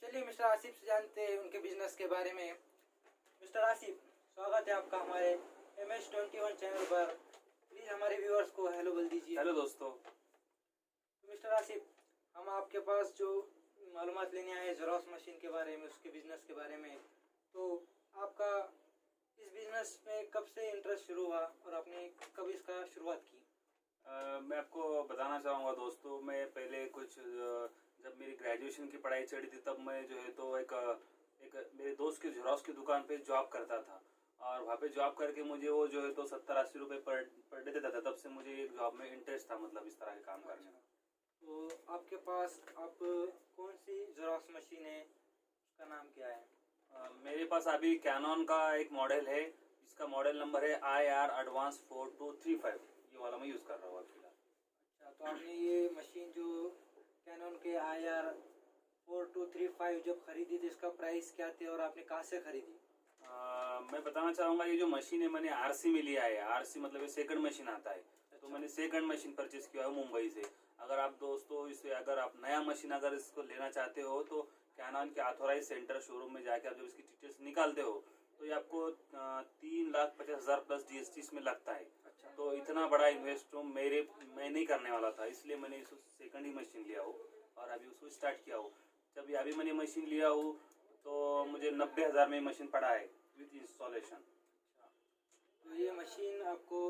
चलिए मिस्टर आसिफ से जानते हैं उनके बिजनेस के बारे में। मिस्टर आसिफ, स्वागत है आपका हमारे MS21 चैनल पर। प्लीज़ हमारे व्यूअर्स को हेलो बोल दीजिए। हेलो दोस्तों। तो मिस्टर आसिफ, हम आपके पास जो मालूमात लेने आए ज़ेरॉक्स मशीन के बारे में, उसके बिज़नेस के बारे में, तो आपका इस बिज़नेस में कब से इंटरेस्ट शुरू हुआ और आपने कब इसका शुरुआत की? मैं आपको बताना चाहूँगा दोस्तों, मैं पहले जब मेरी ग्रेजुएशन की पढ़ाई चढ़ी थी तब मैं जो है तो एक मेरे दोस्त की ज़ेरॉक्स की दुकान पे जॉब करता था और वहाँ पे जॉब करके मुझे वो जो है तो 70-80 रुपये पर डे देता था। तब से मुझे एक जॉब में इंटरेस्ट था, मतलब इस तरह के काम करने में। तो आपके पास अब कौन सी ज़ेरॉक्स मशीन है, उसका नाम क्या है? मेरे पास अभी कैनन का एक मॉडल है जिसका मॉडल नंबर है IR Advance 4235। ये वाला मैं यूज़ कर रहा हूँ फिलहाल। अच्छा, तो आपने ये मशीन जो कैनन के IR 4235 जब खरीदी थी, इसका प्राइस क्या थे और आपने कहाँ से खरीदी? मैं बताना चाहूँगा, ये जो मशीन है मैंने RC में लिया है। RC मतलब ये सेकंड मशीन आता है। तो मैंने सेकंड मशीन परचेस किया है मुंबई से। अगर आप दोस्तों अगर आप नया मशीन अगर इसको लेना चाहते हो तो कैनन के ऑथोराइज सेंटर शोरूम में जाके आप जब इसकी डिटेल्स निकालते हो तो ये आपको 3,50,000 प्लस GST इसमें लगता है। अच्छा, तो इतना बड़ा इन्वेस्ट मैं नहीं करने वाला था, इसलिए मैंने इसको सेकंड ही मशीन लिया हो और अभी उसको स्टार्ट किया हो। जब ये अभी मैंने मशीन लिया हो तो मुझे 90,000 में मशीन पड़ा है विथ इंस्टॉलेशन। तो ये मशीन आपको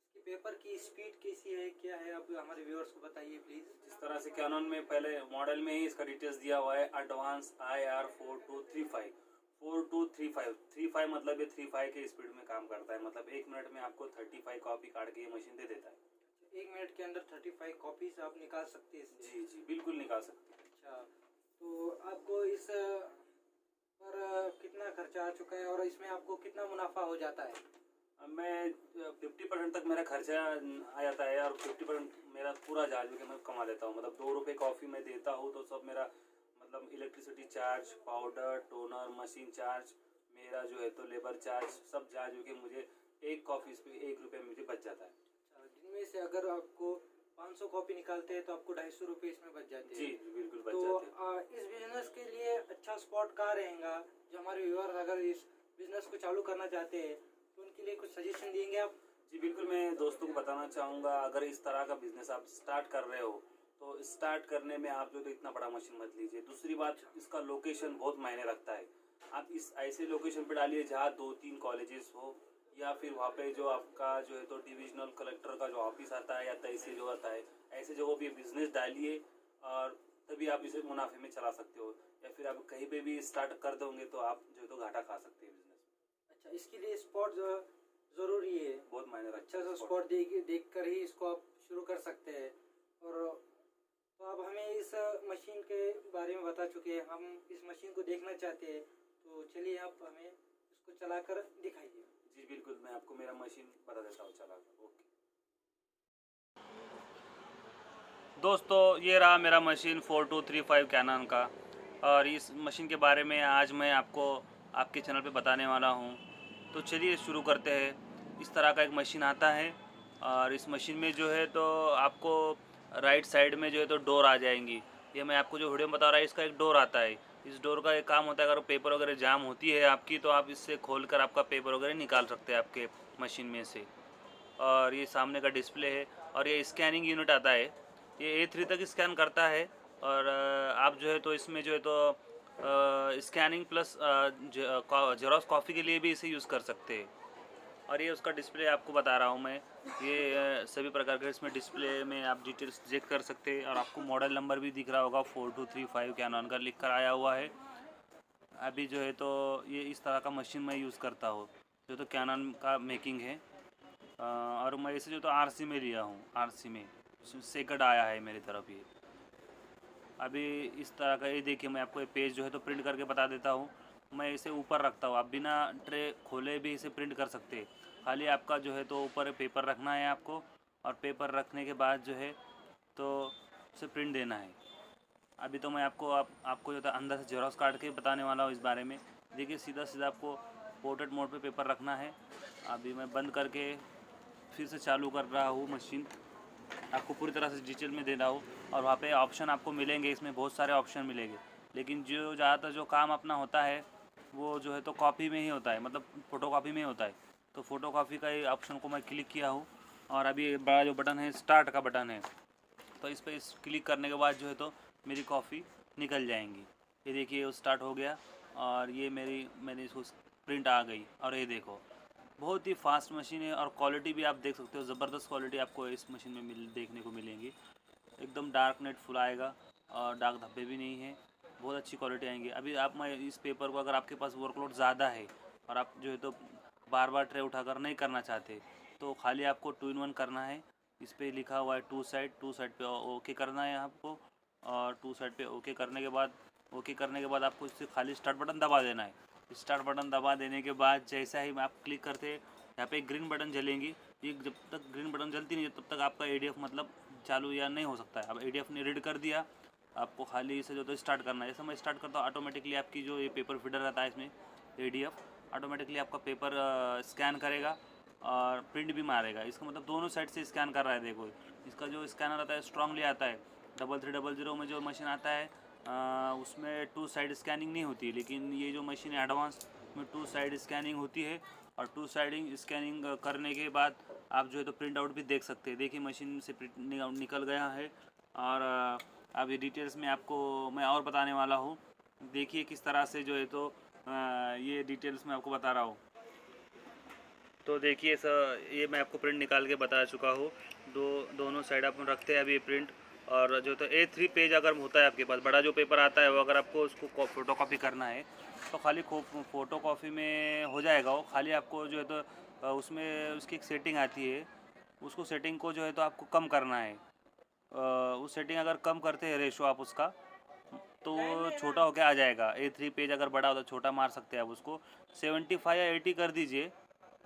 इसकी पेपर की स्पीड कैसी है, क्या है, आप हमारे व्यूअर्स को बताइए प्लीज़। जिस तरह से कैनन में पहले मॉडल में ही इसका डिटेल्स दिया हुआ है, एडवांस IR 4235 35 मतलब ये 35 के स्पीड में काम करता है। मतलब 1 मिनट में आपको 35 कॉपी काट के ये मशीन दे देता है। 1 मिनट के अंदर 35 कॉपीज आप निकाल सकते हैं इससे? जी जी बिल्कुल निकाल सकते हैं। अच्छा, तो आपको इस पर कितना खर्चा आ चुका है और इसमें आपको कितना मुनाफा हो जाता है? मैं 50% तक मेरा खर्चा आ जाता है और 50% मेरा पूरा चार्ज भी मैं कमा लेता हूँ। मतलब 2 रुपये कॉफ़ी में देता हूँ तो सब मेरा मतलब electricity charge, powder, toner, machine charge, मेरा जो है तो लेबर चार्ज, सब चार्ज हो के मुझे एक कॉफ़ी पे 1 रुपये मुझे बच जाता है। अच्छा, दिन में से अगर आपको 500 कॉपी निकालते हैं तो आपको 250 रुपये इसमें बच जाते हैं। जी बिल्कुल बच तो जाते हैं। इस बिजनेस के लिए अच्छा स्पॉट कहाँ रहेगा? जो हमारे व्यूअर अगर इस बिजनेस को चालू करना चाहते हैं तो उनके लिए कुछ सजेशन देंगे आप? जी बिल्कुल, मैं दोस्तों को बताना चाहूँगा, अगर इस तरह का बिजनेस आप स्टार्ट कर रहे हो तो स्टार्ट करने में आप जो तो इतना बड़ा मशीन मत लीजिए। दूसरी बात, इसका लोकेशन बहुत मायने रखता है। आप इस ऐसे लोकेशन पे डालिए जहाँ 2-3 कॉलेजेस हो या फिर वहाँ पे जो आपका जो है तो डिविजनल कलेक्टर का जो ऑफिस आता है या तहसील जो आता है, ऐसे जगहों पे बिजनेस डालिए और तभी आप इसे मुनाफे में चला सकते हो। या फिर आप कहीं पे भी स्टार्ट कर दोगे तो आप जो है तो घाटा खा सकते हैं बिजनेस। अच्छा, इसके लिए स्पॉट ज़रूरी है, बहुत मायने रखता अच्छा है सा spot। स्पॉट देख कर ही इसको आप शुरू कर सकते हैं। और तो आप हमें इस मशीन के बारे में बता चुके हैं, हम इस मशीन को देखना चाहते हैं, तो चलिए आप हमें इसको चलाकर दिखाइए। जी बिल्कुल, मैं आपको मेरा मशीन बता देता हूँ चला कर। ओके दोस्तों, ये रहा मेरा मशीन 4235 कैनन का और इस मशीन के बारे में आज मैं आपको आपके चैनल पे बताने वाला हूँ। तो चलिए शुरू करते हैं। इस तरह का एक मशीन आता है और इस मशीन में जो है तो आपको राइट साइड में जो है तो डोर आ जाएंगी। ये मैं आपको जो वीडियो में बता रहा है, इसका एक डोर आता है। इस डोर का एक काम होता है, अगर पेपर वगैरह जाम होती है आपकी तो आप इससे खोल कर आपका पेपर वगैरह निकाल सकते हैं आपके मशीन में से। और ये सामने का डिस्प्ले है और ये स्कैनिंग यूनिट आता है, ये A3 तक स्कैन करता है। और आप जो है तो इसमें जो है तो स्कैनिंग प्लस जेरोक्स कॉफ़ी के लिए भी इसे यूज़ कर सकते हैं। और ये उसका डिस्प्ले आपको बता रहा हूँ मैं, ये सभी प्रकार के इसमें डिस्प्ले में आप डिटेल्स चेक कर सकते हैं। और आपको मॉडल नंबर भी दिख रहा होगा, 4235 कैनन का लिख कर आया हुआ है। अभी जो है तो ये इस तरह का मशीन मैं यूज़ करता हूँ जो तो कैनन का मेकिंग है। और मैं इसे जो तो RC में लिया हूँ, RC में सेकंड आया है मेरी तरफ ये। अभी इस तरह का ये देखिए, मैं आपको ये पेज जो है तो प्रिंट करके बता देता हूँ। मैं इसे ऊपर रखता हूँ, आप बिना ट्रे खोले भी इसे प्रिंट कर सकते हैं। खाली आपका जो है तो ऊपर पेपर रखना है आपको और पेपर रखने के बाद जो है तो उसे प्रिंट देना है। अभी तो मैं आपको जो था अंदर से जेरोक्स काट के बताने वाला हूँ इस बारे में। देखिए, सीधा सीधा आपको पोर्ट्रेट मोड पे पेपर रखना है। अभी मैं बंद करके फिर से चालू कर रहा हूँ मशीन, आपको पूरी तरह से डिटेल में दे रहा हूँ। और वहाँ पे ऑप्शन आपको मिलेंगे, इसमें बहुत सारे ऑप्शन मिलेंगे। लेकिन जो ज़्यादातर जो काम अपना होता है वो जो है तो कॉपी में ही होता है, मतलब फ़ोटो कॉपी में ही होता है। तो फ़ोटो कॉपी का ये ऑप्शन को मैं क्लिक किया हूँ और अभी बड़ा जो बटन है स्टार्ट का बटन है, तो इस पर क्लिक करने के बाद जो है तो मेरी कॉफ़ी निकल जाएंगी। ये देखिए वो स्टार्ट हो गया और ये मेरी इसको प्रिंट आ गई। और ये देखो बहुत ही फास्ट मशीन है और क्वालिटी भी आप देख सकते हो, ज़बरदस्त क्वालिटी आपको इस मशीन में देखने को मिलेंगी। एकदम डार्क नेट फुल आएगा और दाग धब्बे भी नहीं है, बहुत अच्छी क्वालिटी आएंगी। अभी आप मैं इस पेपर को अगर आपके पास वर्कलोड ज़्यादा है और आप जो है तो बार बार ट्रे उठाकर नहीं करना चाहते, तो खाली आपको 2 in 1 करना है। इस पर लिखा हुआ है टू साइड पे ओके करना है आपको, और टू साइड पे ओके करने के बाद आपको इससे खाली स्टार्ट बटन दबा देना है। स्टार्ट बटन दबा देने के बाद जैसा ही आप क्लिक करते हैं यहाँ पे ग्रीन बटन जलेंगी। ये जब तक ग्रीन बटन जलती नहीं है तब तक आपका एडीएफ मतलब चालू या नहीं हो सकता है। अब एडीएफ ने रीड कर दिया, आपको खाली इसे जो तो स्टार्ट करना है। जैसे मैं स्टार्ट करता हूँ ऑटोमेटिकली आपकी जो ये पेपर फीडर रहता है इसमें एडीएफ ऑटोमेटिकली आपका पेपर स्कैन करेगा और प्रिंट भी मारेगा। इसका मतलब दोनों साइड से स्कैन कर रहा है। देखो इसका जो स्कैनर आता है स्ट्रांगली आता है। 3300 में जो मशीन आता है उसमें 2 साइड स्कैनिंग नहीं होती, लेकिन ये जो मशीन है एडवांस में 2 साइड स्कैनिंग होती है। और 2 साइड स्कैनिंग करने के बाद आप जो है तो प्रिंट आउट भी देख सकते हैं। देखिए मशीन से प्रिंट निकल गया है। और अब ये डिटेल्स में आपको मैं और बताने वाला हूँ। देखिए किस तरह से जो है तो ये डिटेल्स मैं आपको बता रहा हूँ। तो देखिए सर ये मैं आपको प्रिंट निकाल के बता चुका हूँ। दोनों साइड आप रखते हैं अभी प्रिंट। और जो तो A3 पेज अगर होता है आपके पास बड़ा जो पेपर आता है वो अगर आपको उसको फ़ोटो कॉपी करना है तो खाली फ़ोटो कॉपी में हो जाएगा वो। खाली आपको जो है तो उसमें उसकी एक सेटिंग आती है, उसको सेटिंग को जो है तो आपको कम करना है। उस सेटिंग अगर कम करते हैं रेशो आप उसका तो छोटा होके आ जाएगा। A3 पेज अगर बड़ा होता छोटा मार सकते हैं आप उसको 75 या 80 कर दीजिए।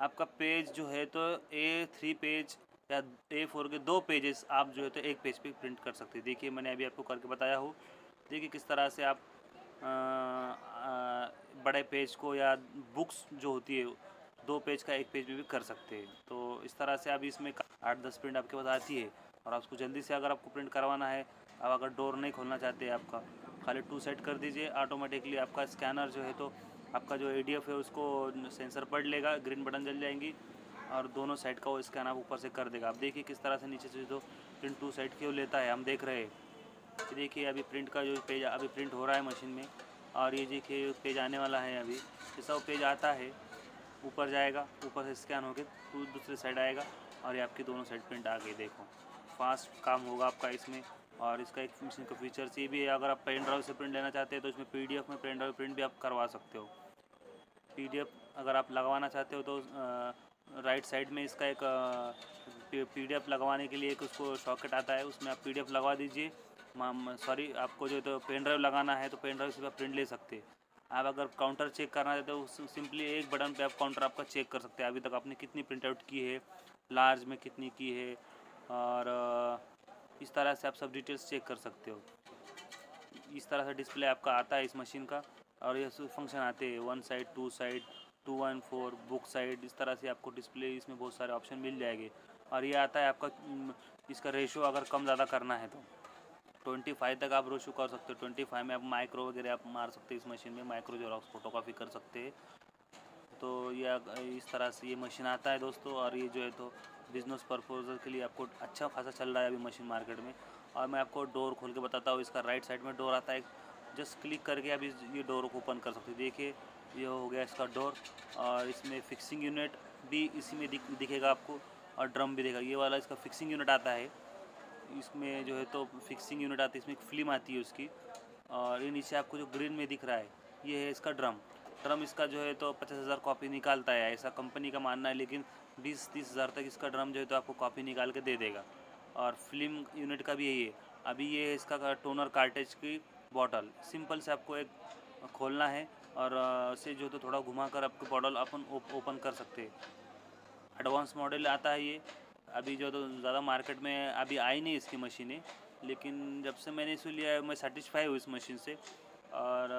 आपका पेज जो है तो A3 पेज या A4 के 2 पेजेस आप जो है तो एक पेज पे प्रिंट कर सकते हैं। देखिए मैंने अभी आपको करके बताया हूँ। देखिए किस तरह से आप बड़े पेज को या बुक्स जो होती है 2 पेज का 1 पेज में भी कर सकते हैं। तो इस तरह से अभी इसमें 8-10 प्रिंट आपके पास आती है। और आपको जल्दी से अगर आपको प्रिंट करवाना है, अब अगर डोर नहीं खोलना चाहते आपका, खाली 2 साइड कर दीजिए। ऑटोमेटिकली आपका स्कैनर जो है तो आपका जो एडीएफ है उसको सेंसर पढ़ लेगा, ग्रीन बटन जल जाएंगी और दोनों साइड का वो स्कैन आप ऊपर से कर देगा। आप देखिए किस तरह से नीचे से जो प्रिंट 2 साइड की वो लेता है, हम देख रहे हैं। देखिए अभी प्रिंट का जो पेज अभी प्रिंट हो रहा है मशीन में, और ये देखिए पेज आने वाला है। अभी जैसा वो पेज आता है ऊपर जाएगा, ऊपर से स्कैन होकर दूसरे साइड आएगा और ये आपकी दोनों साइड प्रिंट आ गई। देखो फास्ट काम होगा आपका इसमें। और इसका एक मशीन का फीचर्स ये भी है, अगर आप पेन ड्राइव से प्रिंट लेना चाहते हैं तो इसमें पीडीएफ में पेन ड्राइव प्रिंट भी आप करवा सकते हो। पीडीएफ अगर आप लगवाना चाहते हो तो राइट साइड में इसका एक पीडीएफ लगवाने के लिए एक उसको सॉकेट आता है, उसमें आप पीडीएफ लगवा दीजिए। सॉरी आपको जो तो पेन ड्राइव लगाना है तो पेन ड्राइव से आप प्रिंट ले सकते हैं। आप अगर काउंटर चेक करना चाहते हो तो सिंपली एक बटन पे आप काउंटर आपका चेक कर सकते हैं अभी तक आपने कितनी प्रिंट आउट की है, लार्ज में कितनी की है। और इस तरह से आप सब डिटेल्स चेक कर सकते हो। इस तरह से डिस्प्ले आपका आता है इस मशीन का। और ये फंक्शन आते हैं 1 साइड 2 साइड 214 बुक साइड, इस तरह से आपको डिस्प्ले इसमें बहुत सारे ऑप्शन मिल जाएंगे। और ये आता है आपका इसका रेशो अगर कम ज़्यादा करना है तो 25 तक आप रेशो कर सकते हो। 25 में आप माइक्रो वगैरह आप मार सकते हैं। इस मशीन में माइक्रो जेरॉक्स फोटोकॉपी कर सकते हैं। तो ये इस तरह से ये मशीन आता है दोस्तों। और ये जो है तो बिज़नेस पर्पज़ के लिए आपको अच्छा खासा चल रहा है अभी मशीन मार्केट में। और मैं आपको डोर खोल के बताता हूँ। इसका राइट साइड में डोर आता है, जस्ट क्लिक करके अभी ये डोर को ओपन कर सकते हैं। देखिए ये हो गया इसका डोर। और इसमें फिक्सिंग यूनिट भी इसी में दिखेगा आपको, और ड्रम भी दिखेगा। ये वाला इसका फिक्सिंग यूनिट आता है। इसमें जो है तो फिक्सिंग यूनिट आती है, इसमें एक फिल्म आती है उसकी। और ये नीचे आपको जो ग्रीन में दिख रहा है ये है इसका ड्रम। इसका जो है तो 50,000 कॉपी निकालता है, ऐसा कंपनी का मानना है। लेकिन 20-30 हज़ार तक इसका ड्रम जो है तो आपको कॉपी निकाल के दे देगा। और फिल्म यूनिट का भी यही है। अभी ये है इसका टोनर कार्टेज की बॉटल। सिंपल से आपको एक खोलना है और से जो तो थोड़ा घुमा कर आपको बॉटल अपन ओपन कर सकते हैं। एडवांस मॉडल आता है ये। अभी जो तो ज़्यादा मार्केट में अभी आई नहीं इसकी मशीनें, लेकिन जब से मैंने इसे लिया है मैं सेटिस्फाई हूँ इस मशीन से। और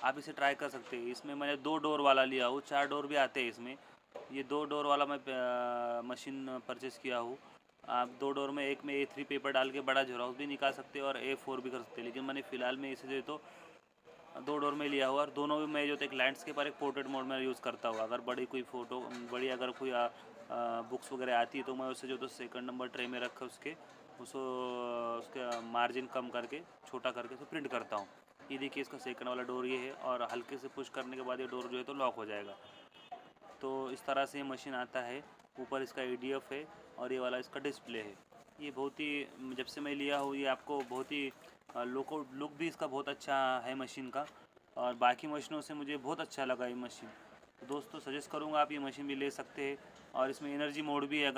आप इसे ट्राई कर सकते हैं। इसमें मैंने 2 डोर वाला लिया हूँ, 4 डोर भी आते हैं इसमें। ये 2 डोर वाला मैं मशीन परचेज़ किया हूँ। आप 2 डोर में एक में A3 पेपर डाल के बड़ा जेरॉक्स भी निकाल सकते हैं और A4 भी कर सकते हैं। लेकिन मैंने फ़िलहाल में इसे जो तो 2 डोर में लिया हुआ, और दोनों में मैं जो एक लैंडस्केप और एक पोर्ट्रेट मोड में यूज़ करता हूँ। अगर बड़ी कोई फ़ोटो बड़ी अगर कोई बुक्स वगैरह आती है तो मैं उसे जो तो सेकंड नंबर ट्रे में रख कर उसको उसका मार्जिन कम करके छोटा करके उसे प्रिंट करता हूँ। ये देखिए इसका सेकंड वाला डोर ये है, और हल्के से पुश करने के बाद ये डोर जो है तो लॉक हो जाएगा। तो इस तरह से ये मशीन आता है। ऊपर इसका EDF है और ये वाला इसका डिस्प्ले है। ये बहुत ही, जब से मैं लिया हूँ ये आपको बहुत ही लुक भी इसका बहुत अच्छा है मशीन का, और बाकी मशीनों से मुझे बहुत अच्छा लगा ये मशीन। तो दोस्तों सजेस्ट करूँगा आप ये मशीन भी ले सकते हैं, और इसमें एनर्जी मोड भी है।